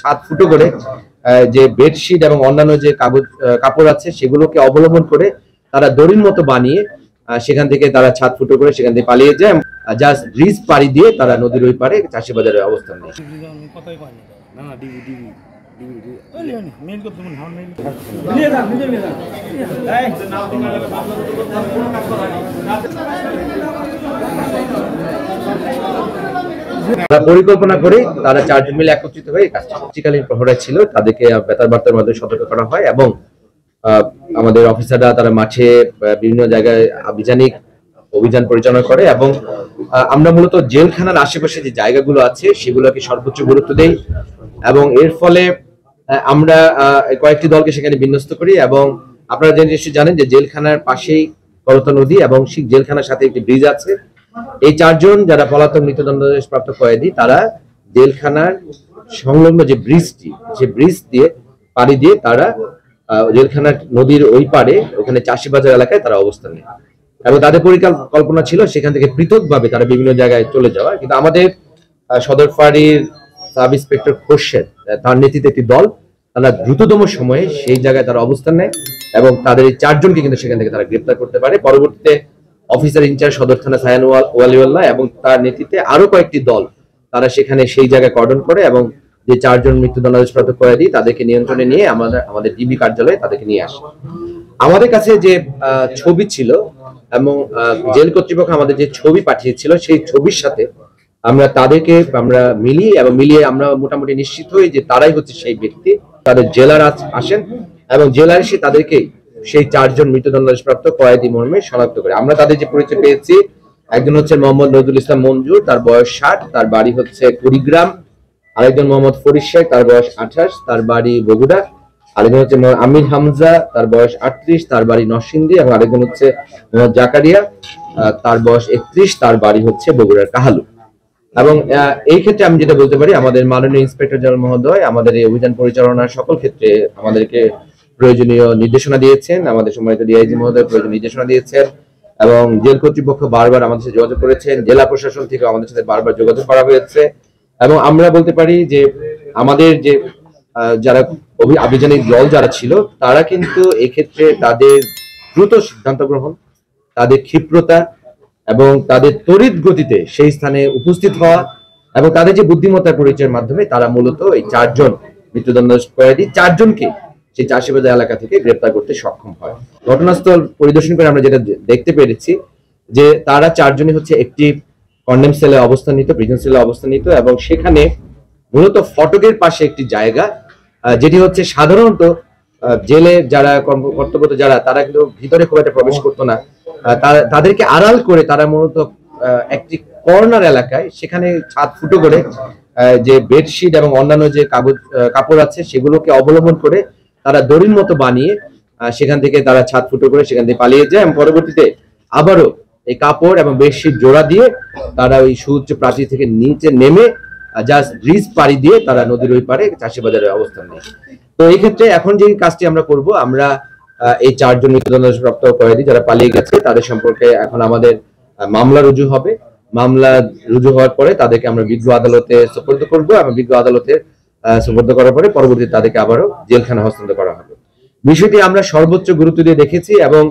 ছাদ ফুটো করে যে বেডশিট এবং অন্যান্য যে কাপড় আছে সেগুলোকে অবলম্বন করে তারা দড়ির মতো বানিয়ে সেখান থেকে তারা ছাদ ফুটো করে সেখান থেকে পালিয়ে যায়। জাস্ট ব্রিজ পাড়ি দিয়ে তারা নদীর ওই পারে চাষি বাজারে অবস্থান নেয়। পরিকল্পনা করে তারা চারজন মিলে একত্রিত হয়ে কাজকালীন প্রহরা ছিল, তাদেরকে বেতার বার্তার মাধ্যমে সতর্ক করা হয় এবং আমাদের অফিসাররা তারা মাঠে বিভিন্ন জায়গায় অভিযান পরিচালনা করে এবং আমরা মূলত জেলখানার আশেপাশে যে জায়গাগুলো আছে সেগুলোকে সর্বোচ্চ গুরুত্ব দেই এবং এর ফলে আমরা কয়েকটি দলকে সেখানে বিন্যস্ত করি। এবং আপনারা নিশ্চয়ই জানেন যে জেলখানার পাশেই করতা নদী এবং সেই জেলখানার সাথে একটি ব্রিজ আছে। এই চারজন যারা পলাতক মৃত্যুদণ্ডপ্রাপ্ত কয়েদি তারা জেলখানার সংলগ্ন যে ব্রিজটি, সে ব্রিজ দিয়ে পাড়ি দিয়ে তারা জেলখানার নদীর ওই পারে ওখানে চাষিবাজার এলাকায় তারা অবস্থান নেয় এবং তাদের পরিকল্পনা ছিল সেখান থেকে পৃথকভাবে তারা বিভিন্ন জায়গায় চলে যাওয়া। কিন্তু আমাদের সদর ফাঁড়ির সাব ইন্সপেক্টর খোরশেদ তার নেতৃত্বে একটি দল তারা দ্রুততম সময়ে সেই জায়গায় তারা অবস্থান নেয় এবং তাদের এই চারজনকে কিন্তু সেখান থেকে তারা গ্রেপ্তার করতে পারে। পরবর্তীতে অফিসার ইনচার্জ সদর থানা সায়ান ওয়ালিউল্লাহ এবং তার নেতৃত্বে আরো কয়েকটি দল তারা সেখানে সেই জায়গায় কর্ডন করে এবং যে চারজন মৃত্যুদণ্ডপ্রাপ্ত কয়েদি তাদেরকে নিয়ন্ত্রণে নিয়ে আমাদের ডিবি কার্যালয়ে তাদেরকে নিয়ে আসে। আমাদের কাছে যে ছবি ছিল এবং জেল কর্তৃপক্ষ আমাদের যে ছবি পাঠিয়েছিল সেই ছবির সাথে তাদেরকে মিলিয়ে আমরা মোটামুটি নিশ্চিত হই যে তারাই হচ্ছে সেই ব্যক্তি। তাদের জেলার আসেন এবং জেলার এসে তাদেরকে সেই চারজন মৃত্যুদণ্ডপ্রাপ্ত কয়েদি মর্মে শনাক্ত করে। আমরা তাদের যে পরিচয় পেয়েছি, একজন হচ্ছে মোহাম্মদ নজরুল ইসলাম মঞ্জুর, তার বয়স 60, তার বাড়ি হচ্ছে কুড়িগ্রাম। আরেকজন মোহাম্মদ ফরিদ শেখ, তার বয়স 28, তার বাড়ি বগুড়া। আরেকজন হচ্ছে আমির হামজা, তার বয়স 38, তার বাড়ি নরসিংদী। এবং আরেকজন হচ্ছে মোহাম্মদ জাকারিয়া, তার বয়স 31, তার বাড়ি হচ্ছে বগুড়ার কাহালু। এবং এই ক্ষেত্রে আমি যেটা বলতে পারি, আমাদের মাননীয় ইন্সপেক্টর জেনারেল মহোদয় আমাদের এই অভিযান পরিচালনার সকল ক্ষেত্রে আমাদেরকে প্রয়োজনীয় নির্দেশনা দিয়েছেন, আমাদের সম্মানিত ডিআইজি মহোদয় প্রয়োজনীয় নির্দেশনা দিয়েছেন এবং জেল কর্তৃপক্ষ বারবার আমাদের সাথে যোগাযোগ করেছেন। জেলা প্রশাসন থেকে আমাদের সাথে বারবার যোগাযোগ করা হয়েছে এবং আমরা বলতে পারি যে আমাদের যে যারা আভিযানিক দল যারা ছিল তারা কিন্তু এক্ষেত্রে তাদের দ্রুত সিদ্ধান্ত গ্রহণ, তাদের ক্ষিপ্রতা এবং তাদের তড়িৎ গতিতে সেই স্থানে উপস্থিত হওয়া এবং তাদের যে বুদ্ধিমত্তার পরিচয়ের মাধ্যমে তারা মূলত এই চারজন মৃত্যুদণ্ড কয়েদি চারজনকে সেই চাষিবাজার এলাকা থেকে গ্রেপ্তার করতে সক্ষম হয়। ঘটনাস্থল পরিদর্শন করে আমরা যেটা দেখতে পেরেছি যে তারা চারজনই হচ্ছে একটি কন্ডেম সেলে অবস্থান নিত, প্রিজন সেলে অবস্থান নিত এবং সেখানে মূলত ফটকের পাশে একটি জায়গা যেটি হচ্ছে সাধারণত জেলে যারা কর্তব্যরত যারা তারা কিন্তু ভিতরে খুব একটা প্রবেশ করতো না, তাদেরকে আড়াল করে তারা মূলত একটি কর্নার এলাকায় সেখানে ছাদ ফুটো করে যে বেডশিট এবং অন্যান্য যে কাপড় আছে সেগুলোকে অবলম্বন করে তারা দড়ির মতো বানিয়ে সেখান থেকে তারা ছাদ ফুটো করে সেখান থেকে পালিয়ে যায় এবং পরবর্তীতে আবারও এই কাপড় এবং বেডশিট জোড়া দিয়ে তারা ওই সুউচ্চ প্রাচীর থেকে নিচে নেমে জাস্ট ব্রিজ পাড়ি দিয়ে তারা নদীর ওই পারে চাষিবাজারে অবস্থান নেয়। তো এই ক্ষেত্রে এখন যে কাজটি আমরা করব, আমরা এই চারজন মৃত্যুদণ্ডপ্রাপ্ত কয়েদি যারা পালিয়ে গেছে তাদের সম্পর্কে এখন আমাদের মামলা রুজু হবে। মামলা রুজু হওয়ার পরে তাদেরকে আমরা বিজ্ঞ আদালতে সুপর্দ করব এবং বিজ্ঞ আদালতে সুপর্দ করার পরে পরবর্তীতে তাদেরকে আবারও জেলখানা হস্তান্তর করা হবে। বিষয়টি আমরা সর্বোচ্চ গুরুত্ব দিয়ে দেখেছি এবং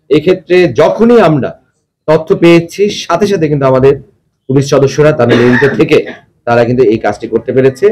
এই ক্ষেত্রে যখনই আমরা তথ্য পেয়েছি সাথে সাথে কিন্তু আমাদের পুলিশ সদস্যরা তাদের নিয়োজিত থেকে তারা কিন্তু এই কাজটি করতে পেরেছে।